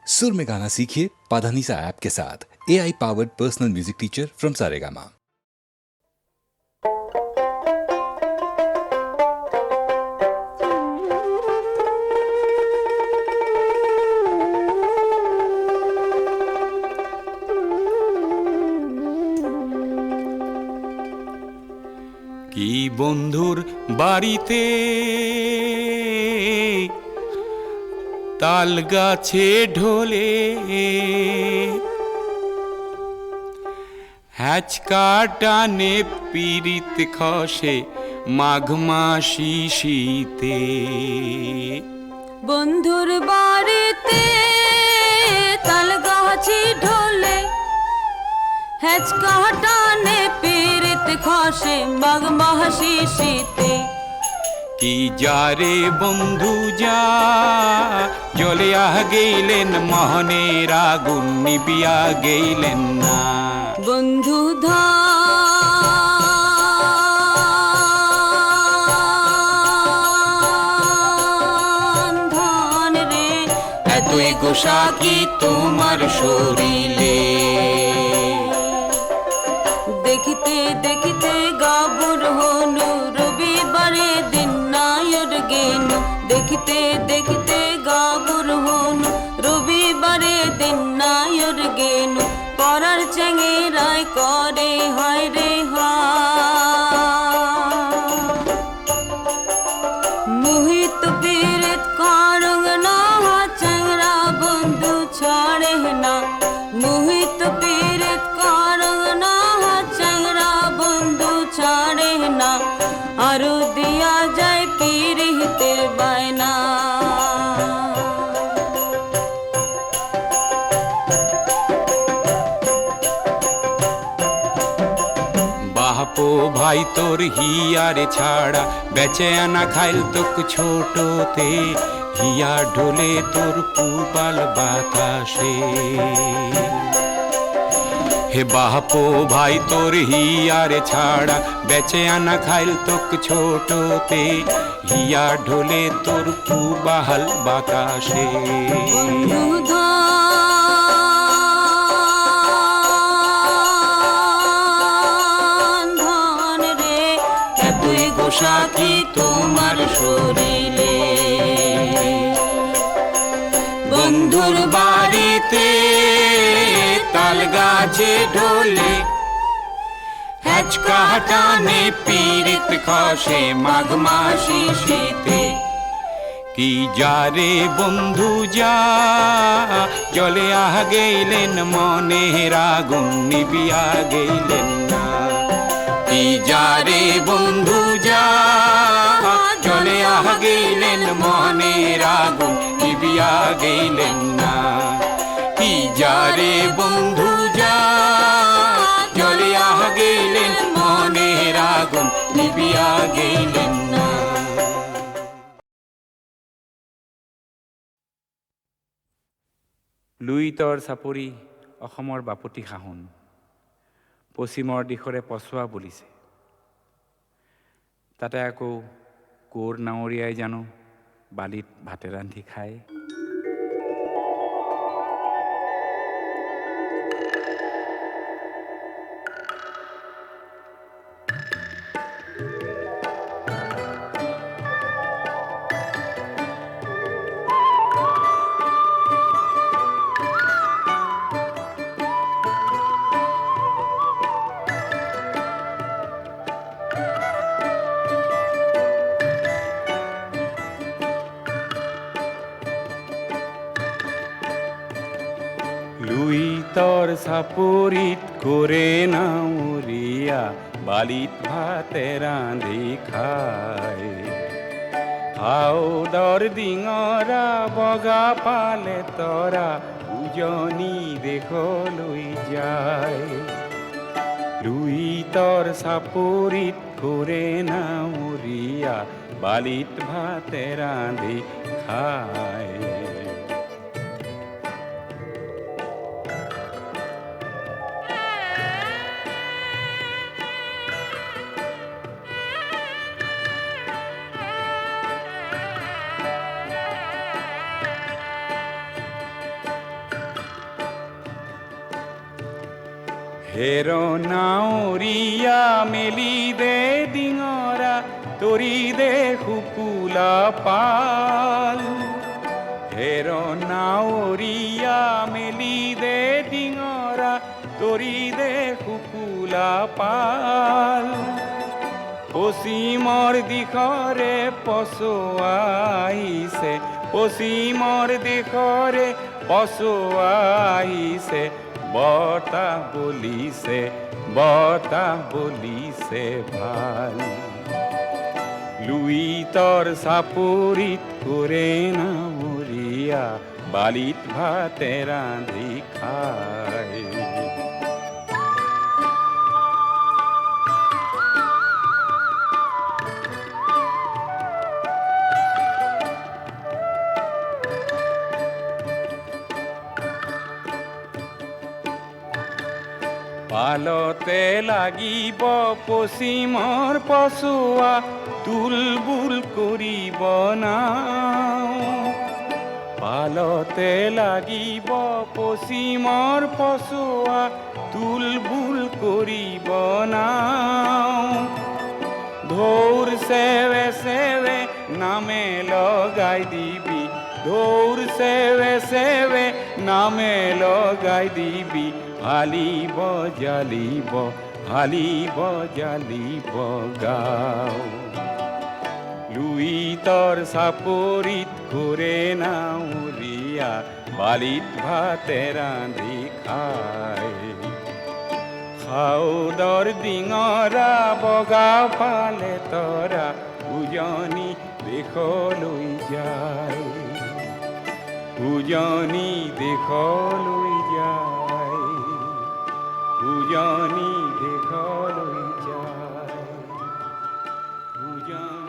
सुर में गाना सीखिए पाधानीसा ऐप के साथ। AI powered personal music teacher from Saregama. কি বন্ধুর বাড়িতে তাল গাছে ঢোলে হ্যাচকা টানে পিরিত খসে মাঘ মাসি শীতে। বন্ধুর বাড়িতে তাল গাছে ঢোলে হ্যাচকা টানে পিরিত খসে মাঘ মাসি শীতে। কি যারে বন্ধু যা জ্বলিয়া গেলেন মোহনের আগুন নিবিয়া গেলেন না। বন্ধু ধান ধান রে এতই গোসা কি তোমার শরীরে। দেখিতে দেখিতে গাবুর হনু রবিবারে দিন নায়র গেনু। দেখিতে দেখিতে গাবুর হনু রবিবারে দিন নায়র গেনু। পরার চেঙ্গেরায় করে হায় রে মোহিত পীড়িত কারং না চেংরা বন্ধু ছাড়ে না। মোহিত পীড়িত কারং না চেংরা বন্ধু ছাড়ে না। আরো দিয়া যায় পীড়িতের বায়না। বাপো ভাই তোর হিয়ারে ছাড়া বেচে আনা খাইল তোক ছোটতে। হিয়া ঢোলে তোর পুপাল বাতাসে। হে বাপো ভাই তোর হিয়ারে ছাড়া বেচে আনা খাইল তোক ছোটতে। হিয়া ঢোলে তোর পুবাল বাতাসে। গোসা কি তোমার শরীরে। বন্ধুর বাড়িতে তাল গাছে ঢোলে হ্যাচকা টানে পিরিত খসে মাঘ মাসি শীতে। কি যারে বন্ধু যা জ্বলিয়া গেলেন মনের আগুন নিবিয়া গেলেন না। কি যারে বন্ধু যা জ্বলিয়া গেলেন মনের আগুন নিবিয়া গেলেন না। কি যারে বন্ধু যা জ্বলিয়া গেলেন মনের আগুন নিবিয়া গেলেন না। লুই তৰ চাপৰি অসমৰ বাপতি সাহোন। পশ্চিমৰ দিশৰে পছোৱা বুলিছে। তাতে আকৌ কোৰ নাৱৰীয়াই জানো বালিত ভাতে ৰান্ধি খায়। লুই তৰ চাপৰিত কৰে নাৱৰীয়া বালিত ভাতে ৰান্ধি খায়। হাওদৰ ডিঙৰা বগা পালে তৰা উজনি দেশলৈ যায়। লুই তৰ চাপৰিত কৰে নাৱৰীয়া বালিত ভাতে ৰান্ধি খায়। হেৰ নাৱৰীয়া মেলি দে ডিঙৰা তৰি দে শুকুলা পাল হেৰ নাৱৰীয়া মেলি দে ডিঙৰা তৰি দে শুকুলা পাল পশ্চিমৰ দিশৰে পছোৱা আহিছে পশ্চিমৰ দিশৰে পছোৱা আহিছে বতাহ বলিছে ভাল লুইতৰ চাপৰিত কৰে নাৱৰীয়া বালিত ভাতে ৰান্ধি খায় পালতে লাগিব পশ্চিমৰ পছোৱা তুলবুল কৰিব নাও পালতে লাগিব পশ্চিমৰ পছোৱা তুলবুল কৰিব নাও ঢৌৰ চেৱে চেৱে নামে লগাই দিবি ঢৌৰ চেৱে চেৱে নামে লগাই দিবি হালিব জালিব গাঁও লুইতৰ চাপৰিত ঘূৰে নাৱৰীয়া বালিত ভাতে ৰান্ধি খায় খাউদৰ ডিঙৰা বগা পালে তৰা উজনি দেশলৈ যায় উজনি দেশলৈ যায় উজনি দেশলৈ যায় উজনি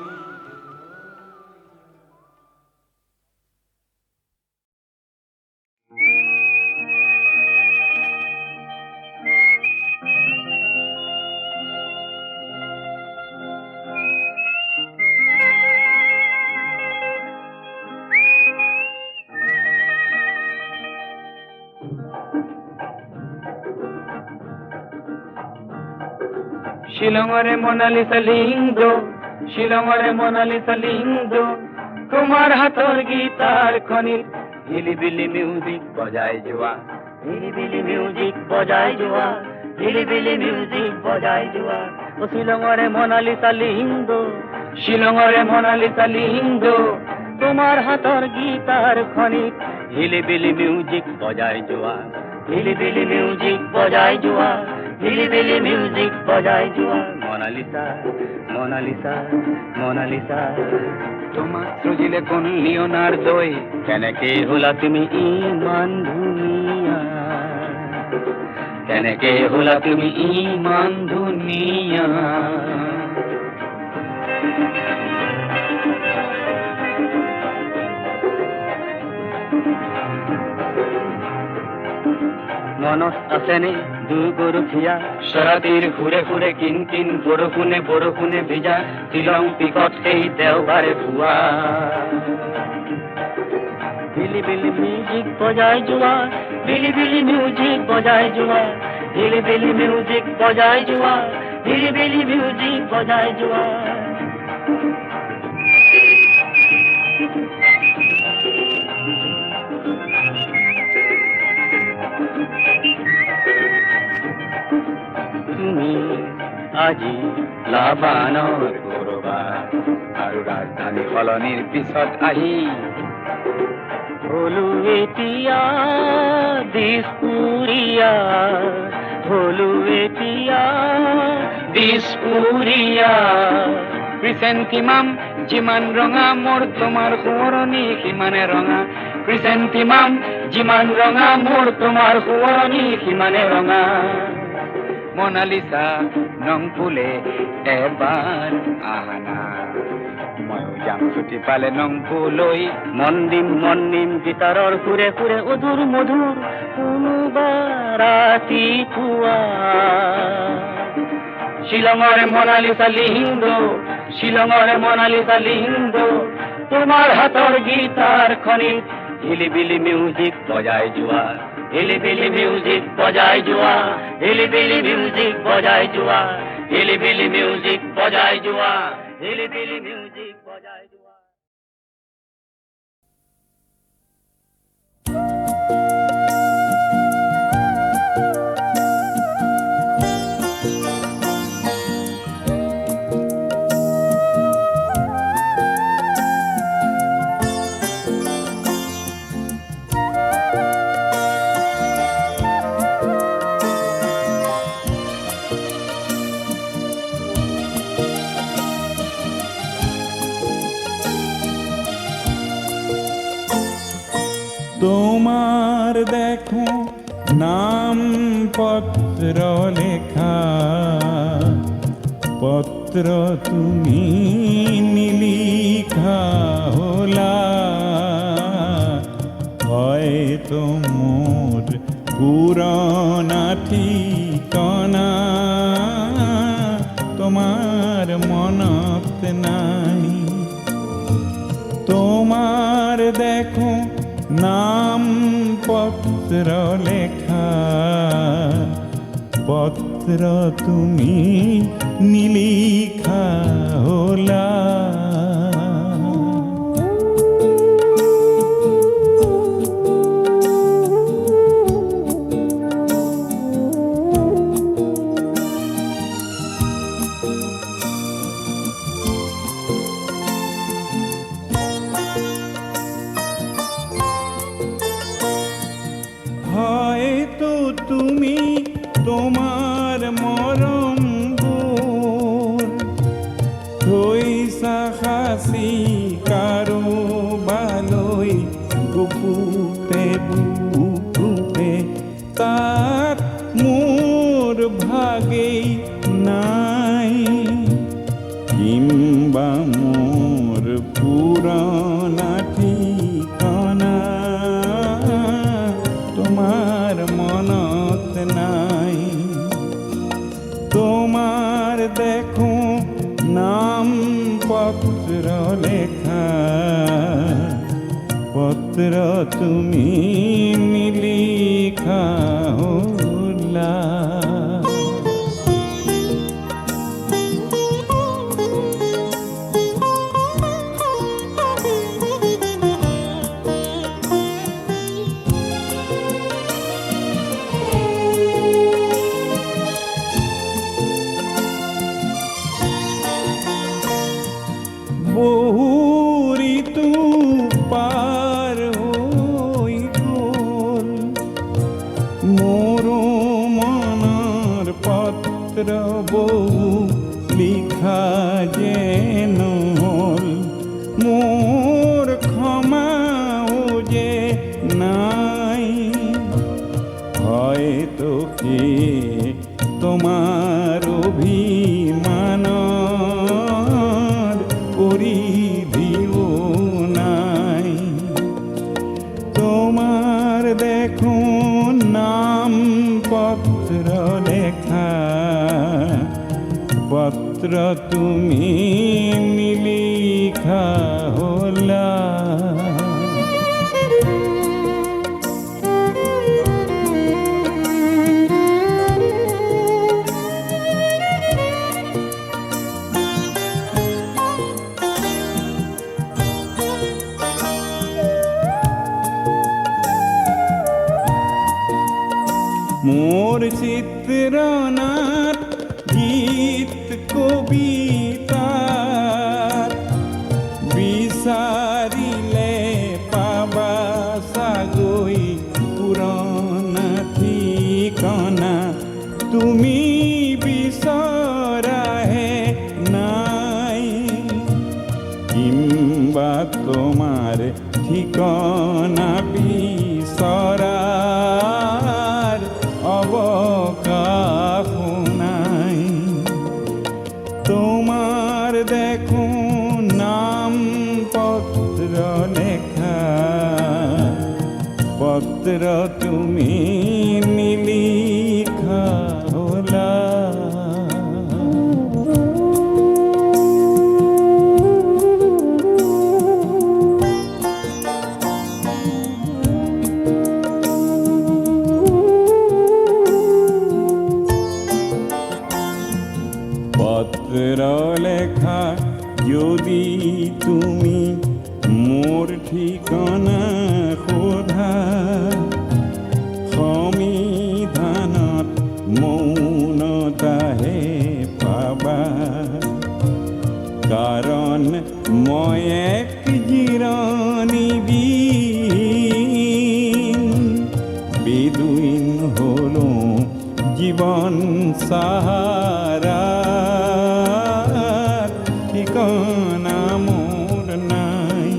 শিলঙৰে মনালিসা লিংগ শিলঙৰে মনালিসা লিংগ তোমাৰ হাতৰ গীতাৰ খনিত হিলিবিলি মিউজিক বজাই যোৱা হিলিবিলি মিউজিক বজাই যোৱা হিলিবিলি মিউজিক বজাই যোৱা ও শিলঙৰে মনালিসা লিংগ শিলঙৰে মনালিসা লিংগ তোমাৰ হাতৰ গীতাৰ খনিত হিলিবিলি মিউজিক বজাই যোৱা হিলিবিলি মিউজিক বজাই যোৱা হিলিবিলি মিউজিক বজাই যোৱা মনালিসা মনালিসা মনালিসা তোমাক সজিলে কোন লিওনাৰ্দই কেনেকে হলা তুমি ইমান ধুনীয়া কেনেকে হলা তুমি ইমান ধুনীয়া মনত আছেনে দুগৰুখীয়া চৰাতিৰ ঘূৰে ঘূৰে কিন কিন বৰষুণে ভিজা শ্বিলং পিকত সেই দেওবাৰে পুৱা হিলিবিলি মিউজিক বজাই যোৱা হিলিবিলি মিউজিক বজাই যোৱা হিলিবিলি মিউজিক বজাই যোৱা হিলিবিলি মিউজিক বজাই যোৱা তুমি আজি লাভানৰ কৰবাত আৰু ৰাজধানী সলনিৰ পিছত আহি হলো এতিয়া দিছপুৰীয়া হলো এতিয়া দিছপুৰীয়া ক্ৰিচেণ্টিমাম যিমান ৰঙা মোৰ তোমাৰ সোঁৱৰণি সিমানে ৰঙা ক্ৰিচেণ্টিমাম যিমান ৰঙা মোৰ তোমাৰ সোঁৱৰণি সিমানে ৰঙা মনালিসা নং ফুলে এবাৰ আহানা ময়ো যাম ছুটি পালে নং ফুলৈ মন দিম গীটাৰৰ সুৰে সুৰে অধুৰ মধুৰ কোনোবা ৰাতিপুৱা শিলঙৰে মনালিসা লিংগ শিলঙৰে মনালিসা লিংগ তোমাৰ হাতৰ গীতাৰ খনিত হিলিবিলি মিউজিক বজায় জোয়ার, হিলিবিলি মিউজিক বজায় জোয়ার, হিলিবিলি মিউজিক বজায় জোয়ার, হিলিবিলি মিউজিক বজায় জোয়ার, হিলিবিলি মিউজিক বজায় জোয়ার। তোমার দেখো নাম পত্র লেখা, পত্র তুমি নিলিখা হলা, হয়তো মোর পুরনা ঠিকানা তোমার মনত নাই। তোমার দেখো নাম পত্র লেখা, পত্র তুমি নিলিখা হলা। হয়তো তুমি তোমার মরম গুণ থইসা হাসি কারো ভালোই বুকুতে বুকুতে, তার মোর ভাগেই নাই। কিংবা মোর পুরনা ঠিকানা তোমার মনত নাই। তোমার দেখো নাম পত্র লেখা, পত্র তুমি নিলিখা হলা। বহু ঋতু পার হই গোল, মোর মনের পত্র বহু লিখা যেন হল, মোর ক্ষমাও যে নাই। হয়তো কি তোমার অভিমান পরিধিও নাই। তোমার দেখো নাম পত্র লেখা, পত্র তুমি নিলিখা হলা। মোর চিত্রনাট গীত কবিতার বিচারিলে পাবা সাগৈ পুরনা ঠিকানা, তুমি বিচরাহে নাই। কিংবা তোমার ঠিকানা বিচরার অবকাশ নাই। তোমার দেখো নাম পত্র লেখা, পত্র তুমি নিলিখা হলা। দুইন হলো জীবন সাহারা ঠিকানা মোর নাই।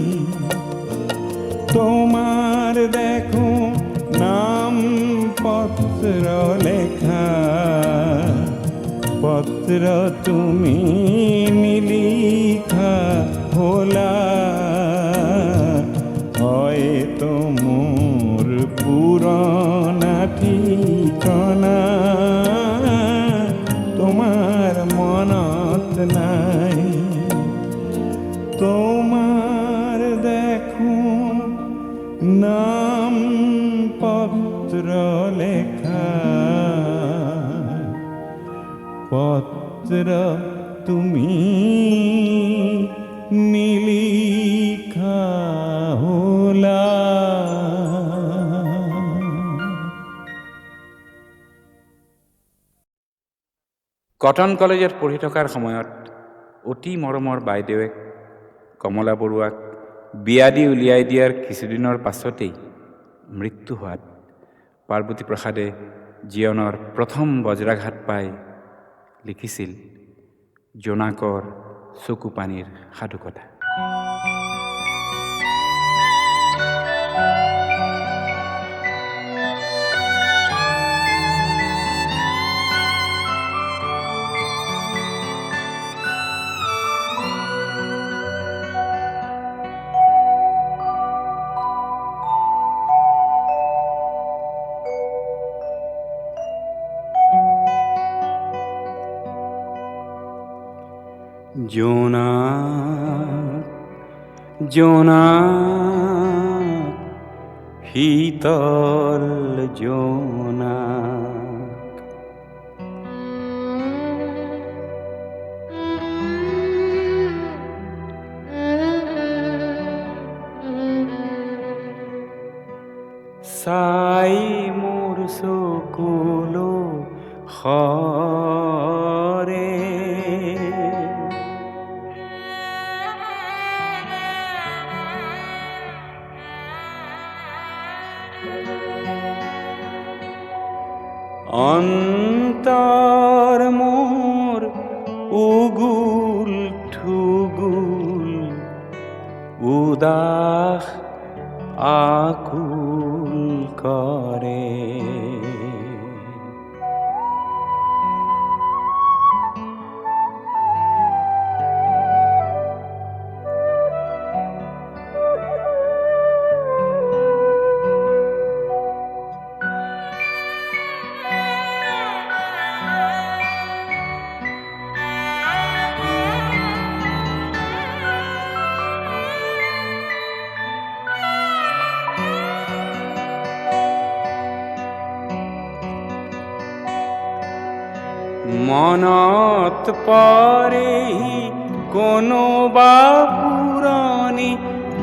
তোমার দেখো নাম পত্র লেখা, পত্র তুমি নিলিখা ভোলা, হয়তো মোর পুরানা ঠিকানা তোমার মনত নাই। তোমার দেখো নাম পত্র লেখা, পত্র তুমি নিলিখা হোলা। কটন কলেজত পঢ়ি থকাৰ সময়ত অতি মৰমৰ বাইদেৱে কমলা বৰুৱাক বিয়া দি উলিয়াই দিয়াৰ কিছুদিনৰ পাছতেই মৃত্যু হোৱাত পাৰ্বতী প্ৰসাদে জীৱনৰ প্ৰথম বজ্ৰাঘাত পাই লিখিছিল জোনাকৰ চকু পানীৰ সাধুকথা। জোনাক জোনাক শীতল জোনাক, চাই মোৰ চকুলো সৰে, অন্তৰ মোৰ উগুল ঠুগুল উদাস আকুল কৰে। মনত পৰে কোনোবা পুৰণি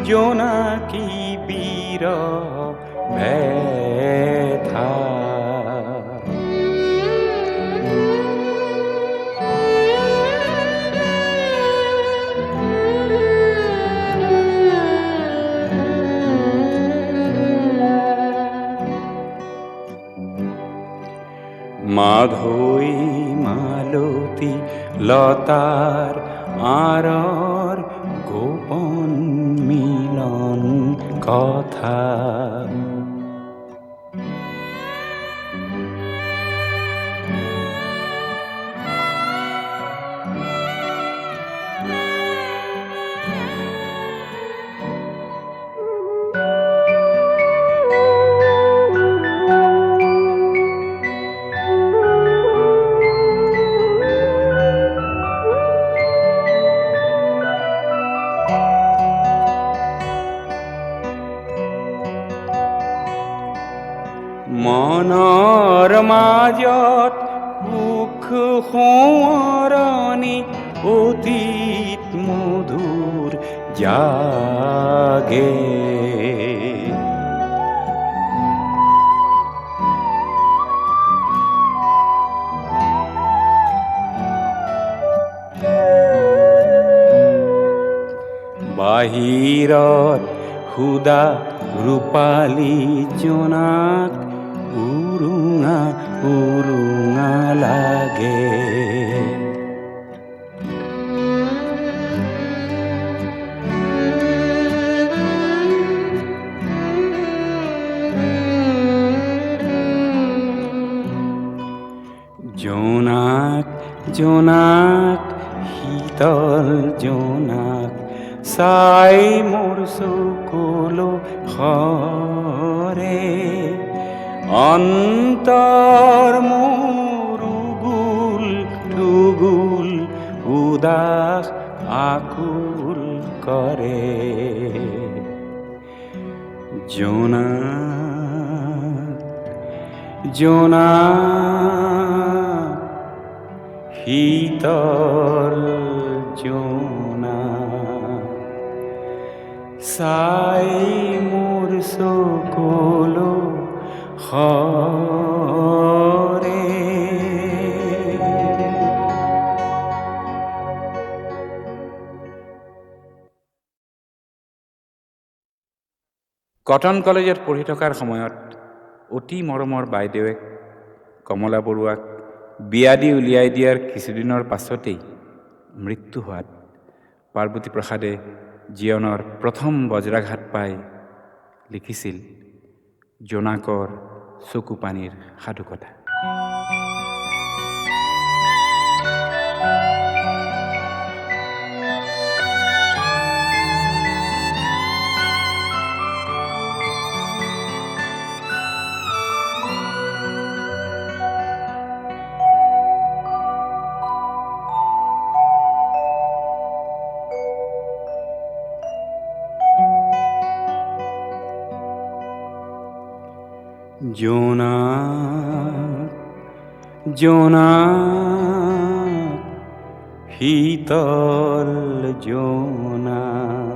জোনাকী বিৰহ ব্যথা, মাধৈ মালতী লতাৰ আঁৰৰ গোপন মিলন কথা, মনৰ মাজত সুখ সোঁৱৰণি অতীত মধুৰ জাগে, বাহিৰত সুদা ৰূপালী জোনাক উৰুঙা উৰুঙা লাগে। জোনাক জোনাক শীতল জোনাক চাই মোৰ চকুলো সৰে, অন্তৰ মোৰ উগুল ঠুগুল উদাস আকুল কৰে। জোনাক জোনাক শীতল জোনাক চাই মোৰ চকুলো সৰে। কটন কলেজত পঢ়ি থকাৰ সময়ত অতি মৰমৰ বাইদেৱে কমলা বৰুৱাক বিয়া দি উলিয়াই দিয়াৰ কিছুদিনৰ পাছতেই মৃত্যু হোৱাত পাৰ্বতী প্ৰসাদে জীৱনৰ প্ৰথম বজ্ৰাঘাত পাই লিখিছিল জোনাকৰ চকু পানীৰ সাধুকথা। জোনাক জোনাক শীতল জোনাক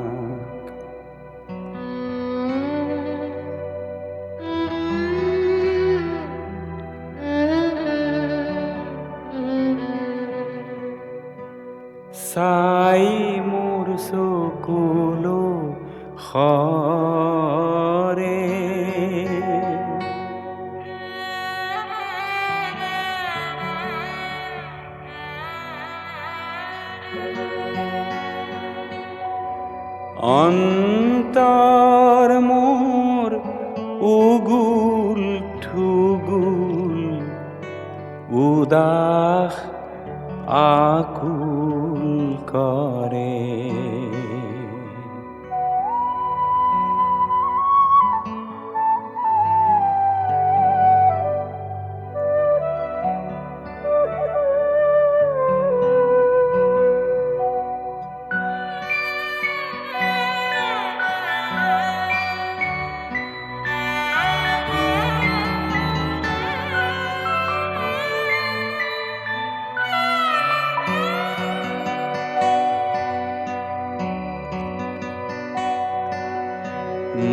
চাই মোৰ চকুলো সৰে। অন্তৰ মোৰ উগুল ঠুগুল উদাস আকুল কৰে।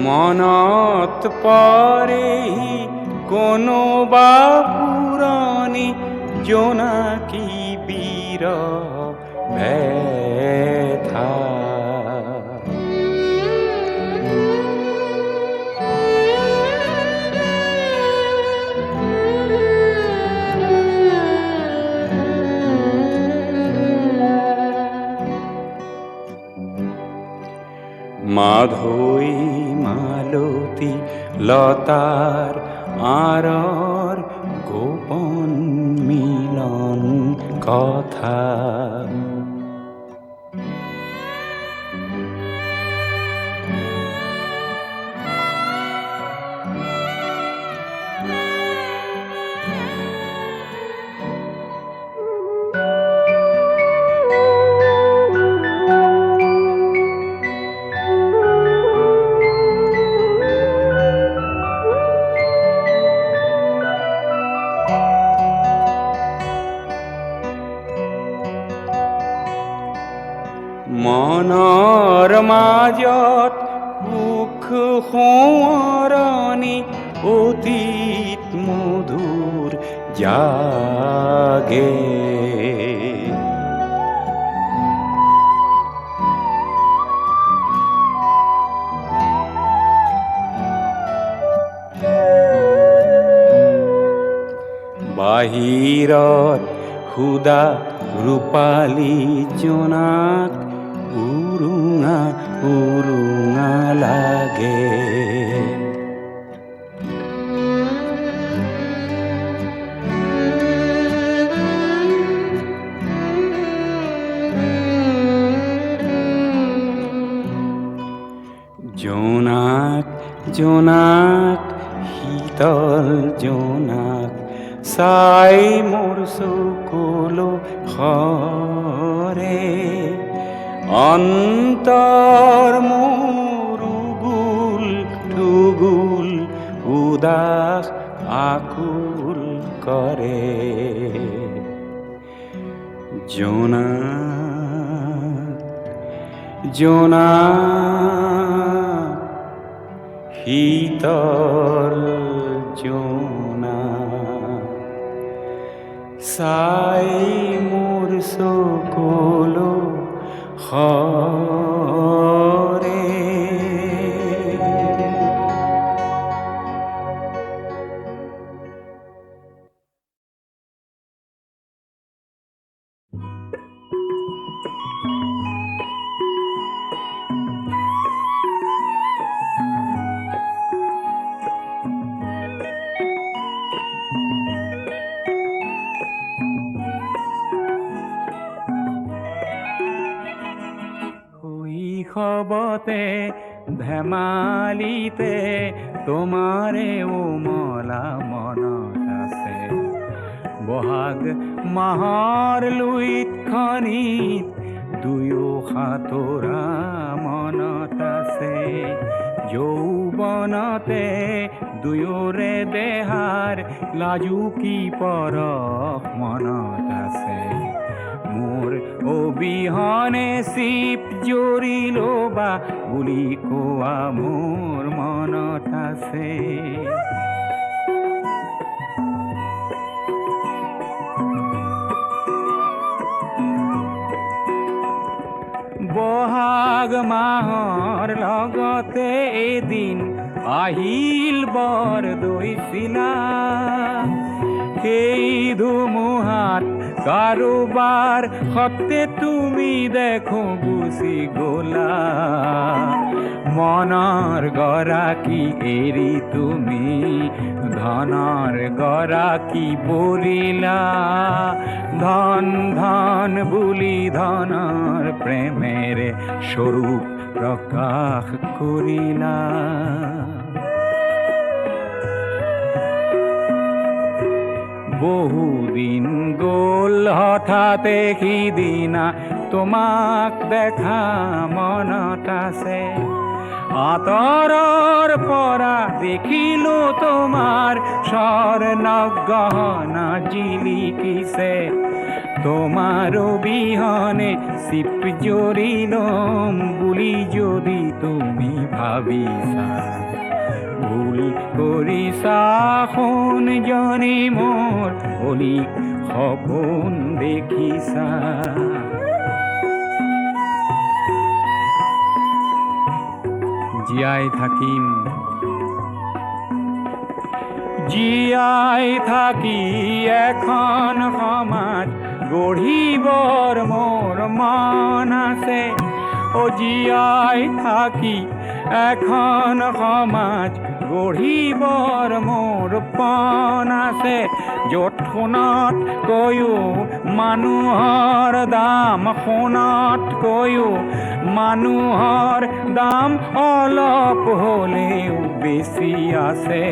মনত পৰে কোনোবা পুৰণি জোনাকী বিৰহ ব্যথা। মাধৈ মালতী লতাৰ আঁৰৰ গোপন মিলন কথা। মনৰ মাজত সুখ সোঁৱৰণি অতীত মধুৰ জাগে। বাহিৰত সুদা ৰূপালী জোনাক উৰুঙা উৰুঙা লাগে। জোনাক জোনাক শীতল জোনাক চাই মোৰ চকুলো সৰে, অন্তৰ মোৰ উগুল ঠুগুল উদাস আকুল কৰে। জোনাক জোনাক শীতল জোনাক চাই মোৰ চকুলো সৰে। শৈশৱতে ধেমালিতে তোমাৰে উমলা মনত আছে, বহাগ মাহৰ লুইতখনিত দুয়ো সাঁতোৰা মনত আছে। যৌৱনতে দুয়োৰে দেহাৰ লাজুকী পৰশ মনত আছে। মোৰ অবিহনে চিপ জৰিল বা বুলি কোৱা মোৰ মনত আছে। বহাগ মাহৰ লগতে এদিন আহিল বৰদৈচিলা, সেই ধুমুহাত কাৰোবাৰ সতে তুমি দেখো গুচি গলা। মনৰ গৰাকী এৰি তুমি ধনৰ গৰাকী বলিলা, ধন ধন বুলি ধনৰ প্ৰেমেৰে স্বৰূপ প্ৰকাশ কৰিলা। বহুদিন গ'ল হঠাতে সিদিনা তোমাক দেখা মনত আছে। আঁতৰৰ পৰা দেখিলো তোমাৰ স্বৰ্ণ গহনা জিলিকিছে, তোমাৰ অবিহনে চিপ জৰিলম বুলি যদি তুমি ভাবিছা, ভুল কৰিছা সোণজনী মোৰ অলিক সপোন দেখিছা। জীয়াই থাকিম জীয়াই থাকি এখন সমাজ গঢ়িবৰ মোৰ মন আছে। জীয়াই থাকি এখন সমাজ গঢ়িবৰ মোৰ পণ আছে। য'ত সোণতকৈও মানুহৰ দাম, সোণতকৈও মানুহৰ দাম অলপ হ'লেও বেছি আছে,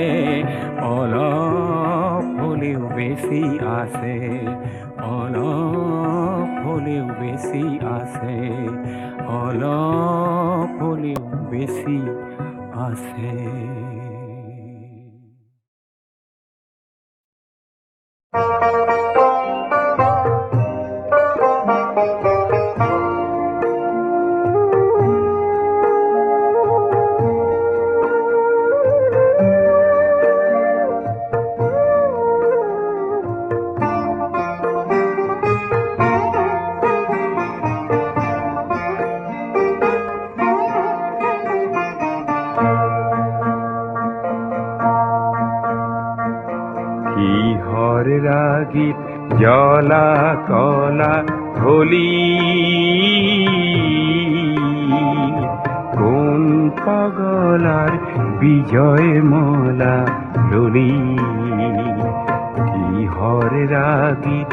অলপ হ'লেও বেছি আছে, অলপ হ'লেও বেছি আছে, অলপ হ'লেও বেছি আছে। কিহর রাগিত জলা কলা হলি কোন পাগলার বিজয় মলা ললি কিহর রাগিত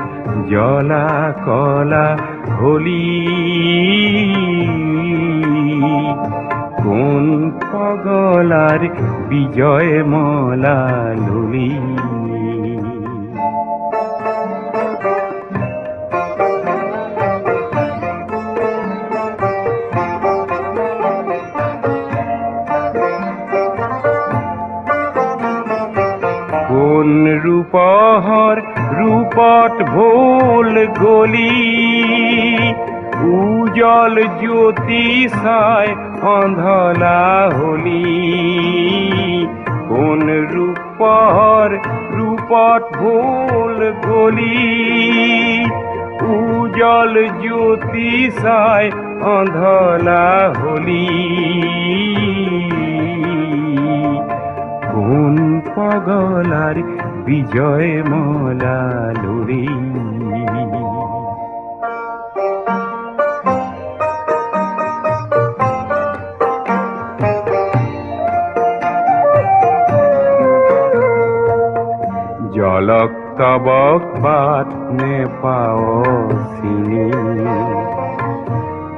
জলা কলা হলি কোন পাগলার বিজয় মলা ললি কোন রূপহর রূপট ভোল গলি উজল জ্যোতি সায় অন্ধলা হলি কোন রূপহর রূপট ভোল গলি উজল জ্যোতি সায় অন্ধলা হলি কোন পাগলার বিজয় মলা লড়ি জলক তবক বাত নে পাও সিনি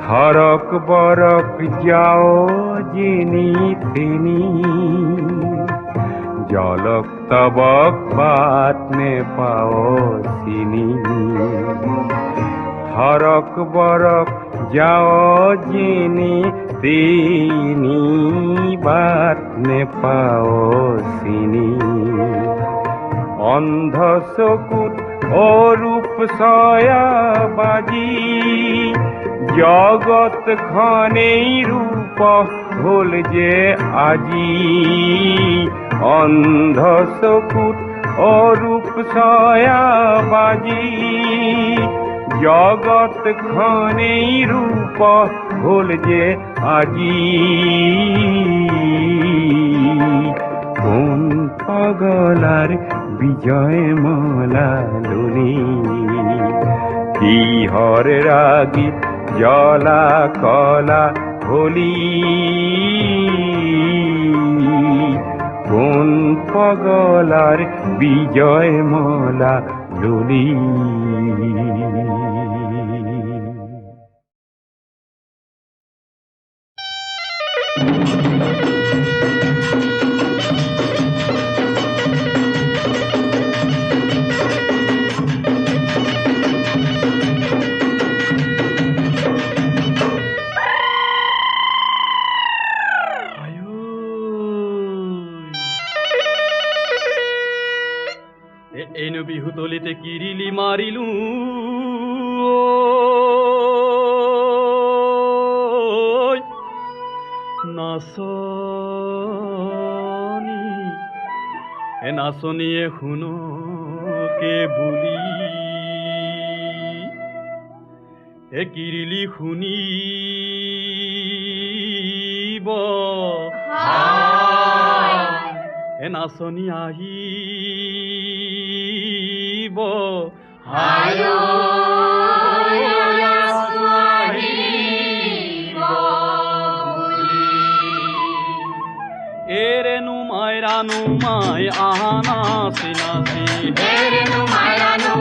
থরক বরক যাও যিনি তিনি জলক তবক বাত নে পাও সিনি থরক বরক যাও যিনি তিনি বাত নে পাও সিনি অন্ধ চকুত অরূপ সয়া বাজি জগৎ খনেই রূপ হল যে আজি অন্ধ চকুত অরূপ সয়া বাজি জগৎ খনেই রূপ হল যে আজি কোন পাগলার বিজয় মলা ললি কিহর রাগিত জলা কলা হলি কোন পাগলার বিজয় মলা ললি এনু বিহু তলিতে কিরিলি মারিলু নাচনি এ নাচনিয়ে শুনো কে বুলি এ কিরিলি শুনিব এ নাচনি আহিব এরেনু মায়রানু মায় আহানা সিনাসি এরেনু মায়রানু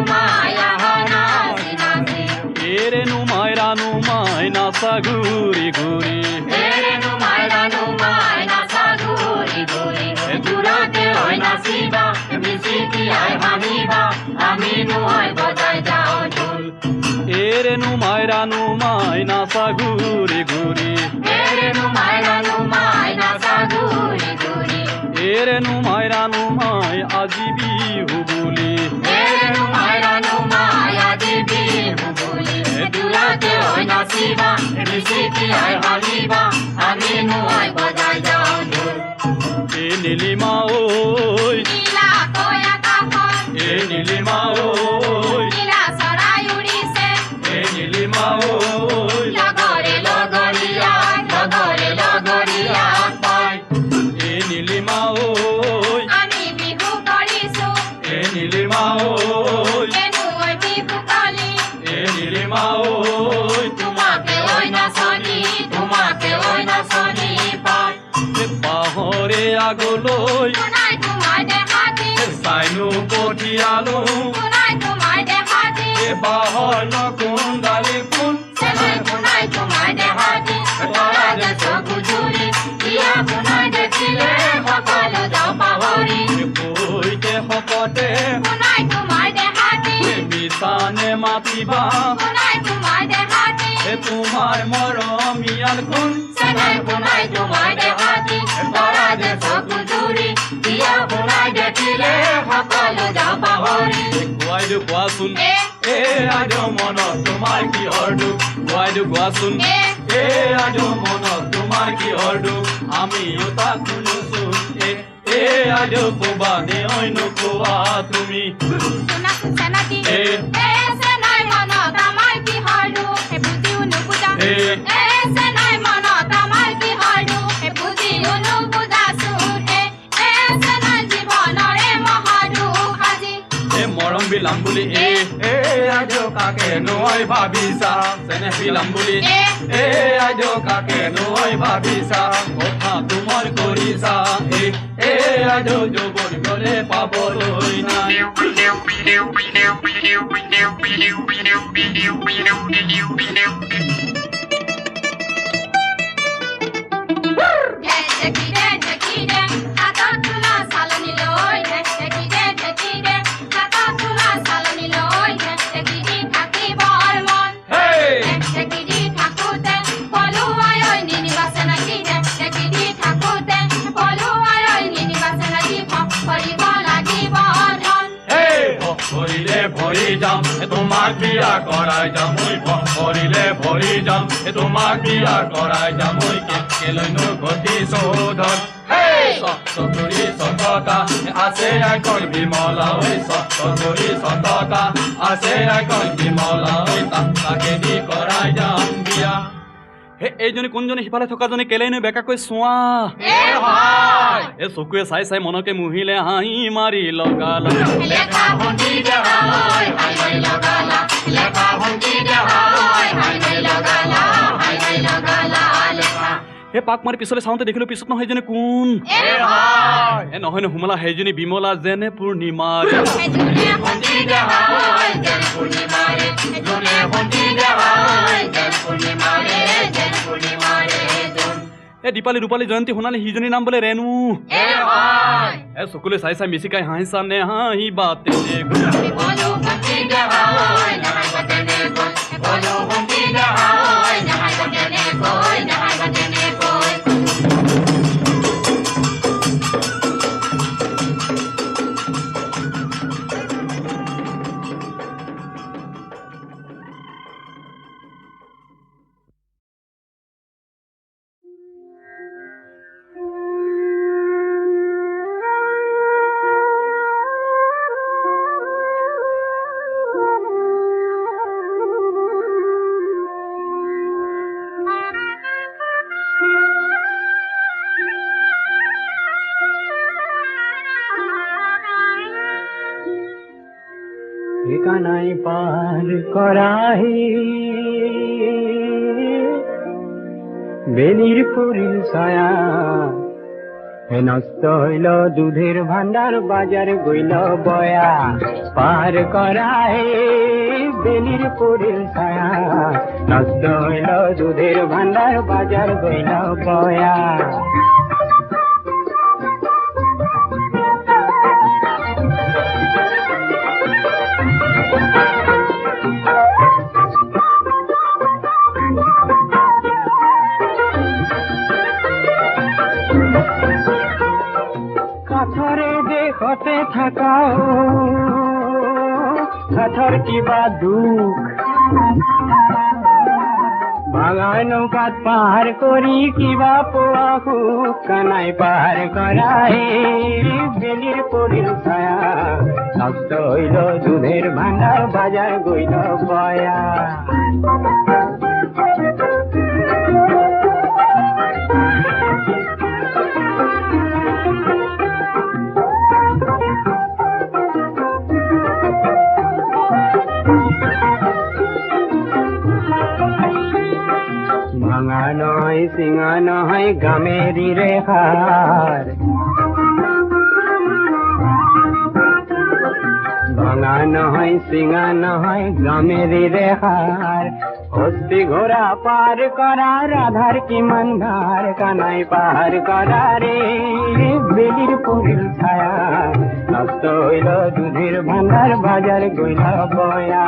মায় নাসা ঘুরি ঘুরি দূরতে হয় নাচিবা মিছিকি আই ভাঙিবা আমি নহয় বজাই যাও ঢোল এরেনু মায়রানু মায় নাসা ঘুরি ঘুরি এরেনু মায়রানু মায় নাচা ঘুরি ঘুরি এরেনু মায়রানু মায় আজি বিহু বুলি এরেনু মায়রানু মায় আজি বিহু বুলি দূরতে হয় নাচিবা মিছিকি আই ভাঙিবা আমি নহয় বজাই যাও ঢোল এ নীলিমা ঐ নীলা কয় আকাশত এ নীলিমা ঐ নীলা চৰাই উৰিছে এ নীলিমা ঐ লগৰে লগৰীয়াত পাই এ নীলিমা ঐ আমি বিহু কৰিছো এ নীলিমা নীলিমা ওই কেনু ওই বিহু কালি এ নীলিমা ওই তোমাকে ওই নাচনি তোমাকে ওই নাচনি পাই পাহৰে আগলৈ কোনাই তোমায় দেখাতি চাইনো পঠিয়ালো কোনাই তোমায় দেখাতি বাহৰ নকুন ডালি কোন চেনাই কোনাই তোমায় দেখাতি তৰা যে চকু জুৰি দিয়া কোনাই দেখিলে সকলো যাওঁ পাহৰি কৈতে শপতে কোনাই তোমায় দেখাতি মিছানে মাতিবা কোনাই তোমায় দেখাতি তোমাৰ মৰমীয়াল কোন চেনাই কোনাই তোমায় দেখাতি তৰা যে চকু জুৰি দিয়া কোনাই দেখিলে সকলো যাওঁ পাহৰি গোৱাইদো কোৱাচোন এ এ আজ মনত তোমাৰ কিহৰ দুখ গোৱাইদো কোৱাচোন এ আজ মনত তোমাৰ কিহৰ দুখ আমিও তাক শুনোচোন এ আজ ক'বা নে অন্য কোৱা তুমি শুনাচোন চেনাতি এ চেনাই মনত আমাৰ কিহৰ দুখ সেই বুজিও নুবুজা এ চেনাই মনত আমাৰ কিহৰ দুখ সেই বুজিও নুবুজাচোন চেনাই জীৱনৰে মহাদুখ আজি এ মৰম বিলাম বুলি এ আজ কাকে নৈ ভাবিছা চেনেহ বিলাম বুলি এ আজ কাকে নৈ ভাবিছা কথা তোমাৰ কৰিছা এ আজ যৌৱন গলে পাবলৈ নাই ঢেকিৰে হাতত তোলা চালনী লৈ ঢেকিৰে হাতত তোলা চালনী লৈ ঢেকিৰি থাকিবৰ মন ঢেকিৰি থাকোঁতে পলুৱাই ঐ নিনিবাচে নাকি ঢেকিৰি থাকোঁতে পলুৱাই ঐ নিনিবাচে নাকি কৰিব লাগিব ধন ভৰিলে ভৰি যাম তোমাক বিয়া কৰাই যাম ভৰিলে ভৰি যাম তোমাক বিয়া কৰাই যাম কেলৈনো ঘটি চৌধন চতুৰি চততা আছে এখন বিমলা চতুৰি চততা আছে এখন বিমলা তাকে দি কৰাই যাম বিয়া এইজনী কোনজনী সিফালে থকাজনী কেলেনো বেকাকৈ চোৱা এই চকুৱে চাই চাই মনকে মুহিলে হাঁহি মাৰি লগালা লেখা ভণ্টি দেহাই হাই হাই লগালা লেখা ভণ্টি দেহাই হাই হাই লগালা লেখা সেই পাক মাৰি পিছলৈ চাওঁতে দেখিলো পিছত নহয় সেইজনী কোন এ নহয় হুমলা সেইজনী বিমলা যেনে পূৰ্ণিমাৰে জুনে ভণ্টি দেহাই যেন পূৰ্ণিমাৰে জুনে ভণ্টি দেহাই যেন পূৰ্ণিমাৰে এ দীপালী ৰূপালী জয়ন্তী সোণালী সিজনীৰ নাম বোলে ৰেণু এ চকুলৈ চাই চাই মিচিকাই হাঁহিছা নে হাঁহি বা বলো ভণ্টি দেহাই নাহাই বাটেনে গৈ বলো ভণ্টি দেহাই নাহাই বাটেনে গৈ নাহাই বাটেনে গৈ ঠিকানাই পার করাহি বেলির ফুরিল ছায়া হে নষ্ট হইল দুধের ভান্ডার বাজার গইল বয়া পার করাহে বেলির ফুরিল ছায়া নষ্ট হইল দুধের ভান্ডার বাজার গইল বয়া কাঠরে দেখতে থাকাও কাঠর কিবা দুখ ভাঙায় নৌকাত পার করি কিবা পোয়া হুক কানাই পার করায় বেলির পরিল ছায়া নষ্ট হইল দুধের ভান্ডার বাজার গইল বয়া সিঙা নহয় গামেরি রেখার ভাঙা নহয় সিঙা নহয় গামেরি রেখার হস্তি ঘোড়া পার করা রাধার কি মন ধার কানাই পার করা রে বেলির পুরীর ছায়া নষ্ট হইল দুধের ভান্ডার বাজার গইল বয়া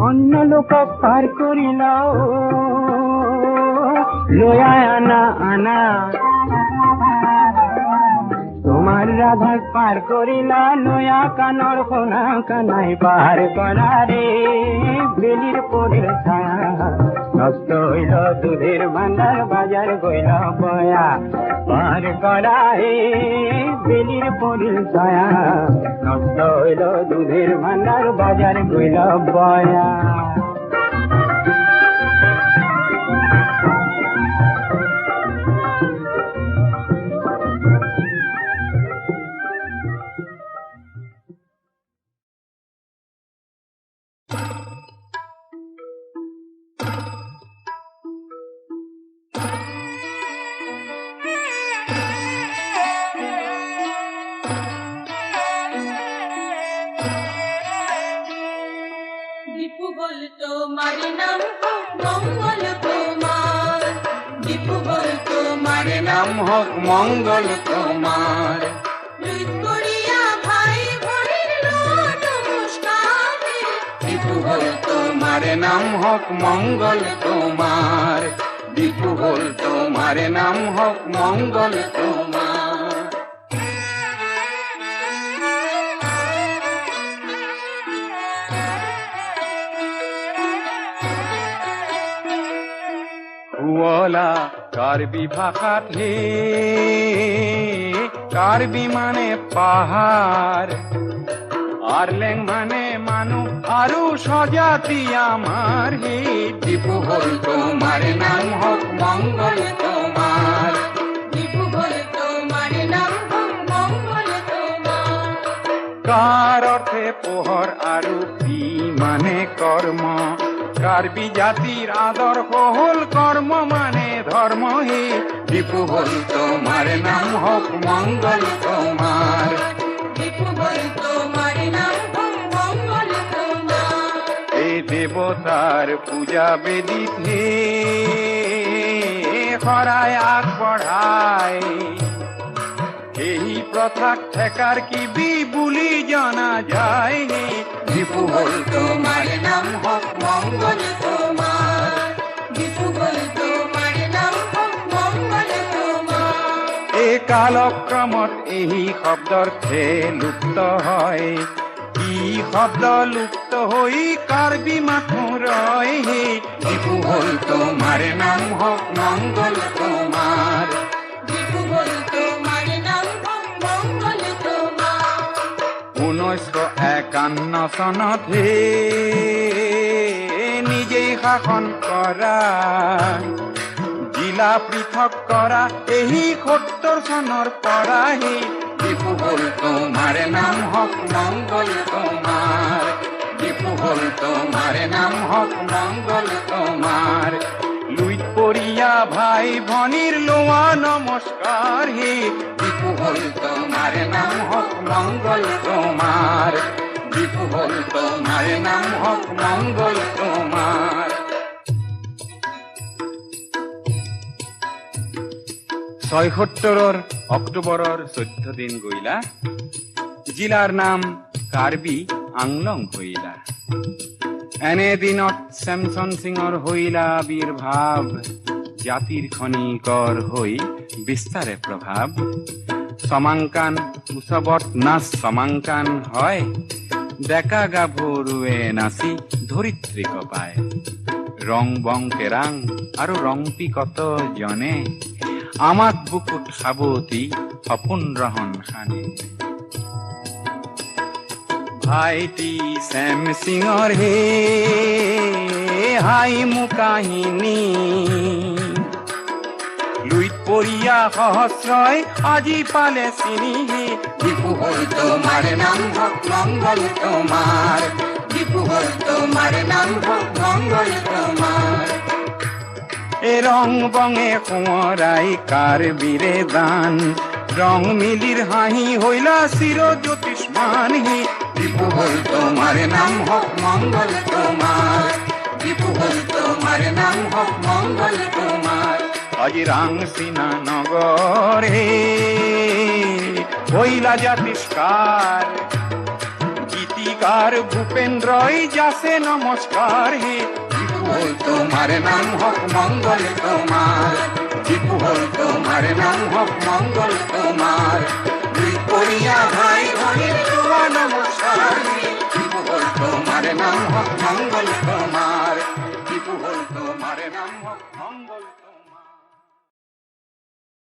অন্য লোক পার করিল লয়া আনা আনা তোমার রাধা পার করিলা লয়া কানর সোনা কানাই পার করা রে বেলির পরের ছায়া নষ্ট হইল দুধের ভান্ডার বাজার গইল বয়া পার করা রে বেলির পরের ছায়া নষ্ট হইল দুধের ভান্ডার বাজার গইল বয়া দীপু বল তোমার নাম হোক মঙ্গল তোমার দীপু বল তোমার নাম হোক মঙ্গল তোমার লুইত করিয়া ভাই বোনের নমস্কার দীপু বল তোমার নাম হোক মঙ্গল তোমার দীপু বল তোমার নাম হোক মঙ্গল তোমার হুয়লা কার্বি ভাষাত হে কার্বি মানে পাহাড় আরলেং মানে মানুষ আরু স্বজাতি আমার হে দীপু বল তোমার নাম হোক মঙ্গল তোমার দীপু বল তোমার নাম হোক মঙ্গল তোমার কার অর্থে পোহর আরু পি মানে কর্ম কার্বি জাতির আদর্শ হল কর্ম মানে ধর্ম হে দীপু বল তোমার নাম হোক মঙ্গল তোমার দীপু বল তোমার নাম হোক মঙ্গল তোমার এই দেবতার পূজা বেদিতে খরায় আগ বঢ়ায় এই প্রথা ঠেকার কি বুলি জানা যায় দীপু বল তোমার নাম হোক মঙ্গল তোমার দীপু বল তোমার নাম হোক মঙ্গল তোমার এই কালক্রমত এই শব্দৰ খে লুপ্ত হয় ই শব্দ লুপ্ত হৈ কাৰ্বি মাথো ৰয় দীপু বল তোমাৰ নাম হোক মঙ্গল তোমাৰ দীপু বল তোমাৰ নাম হোক মঙ্গল তোমাৰ 1951 চনতে নিজেই শাসন কৰা জিলা পৃথক কৰা এই 70 চনৰ পৰাহি দীপু বল তোমার নাম হোক মঙ্গল তোমার দীপু বল তোমার নাম হোক মঙ্গল তোমার লুইত পরিয়া ভাই ভনির লোয়া নমস্কার হে দীপু বল তোমার নাম হোক মঙ্গল তোমার দীপু বল তোমার নাম হোক মঙ্গল তোমার 76 অক্টোবৰৰ 14 দিন গইলা জিলাৰ নাম কাৰ্বি আংলং হইলা এনে দিনত চেমচন সিঙৰ হইলা আবিৰ্ভাৱ জাতিৰ খনিকৰ হৈ বিস্তাৰে প্ৰভাৱ সমাংকান উৎসৱত নাচ সমাংকান হয় ডেকা গাভৰুৱে নাচি ধৰিত্ৰী কপায় ৰং বং কেৰাং আৰু ৰংপি কত জনে আমাক বুকুত সাবতি সপোন ৰহন খানে ভাইটি শ্যাম সিংৰ হে হাই মু কাহিনী লুইত পৰিয়া সহস্ৰই আজি পালে চিনি হে দীপু হল তোমার নাম হোক মঙ্গল তোমার দীপু হল তোমার নাম হোক মঙ্গল তোমার এ রং বঙে সোঁৱৰাই কাৰ বীৰে দান রং মিলির হাঁহি হইলা চির জ্যোতিষ্মান হে দীপু হল তোমার নাম হোক মঙ্গল তোমার দীপু হল তোমার নাম হোক মঙ্গল তোমার আজি রাংসিনা নগর হে হইলা জাতিষ্কার গীতিকার ভূপেন্দ্রই যাসে নমস্কার হে দীপু হল তোমার নাম হোক মঙ্গল তোমার দীপু হল তোমার নাম হোক মঙ্গল তোমার দুই করিয়া ভাই হল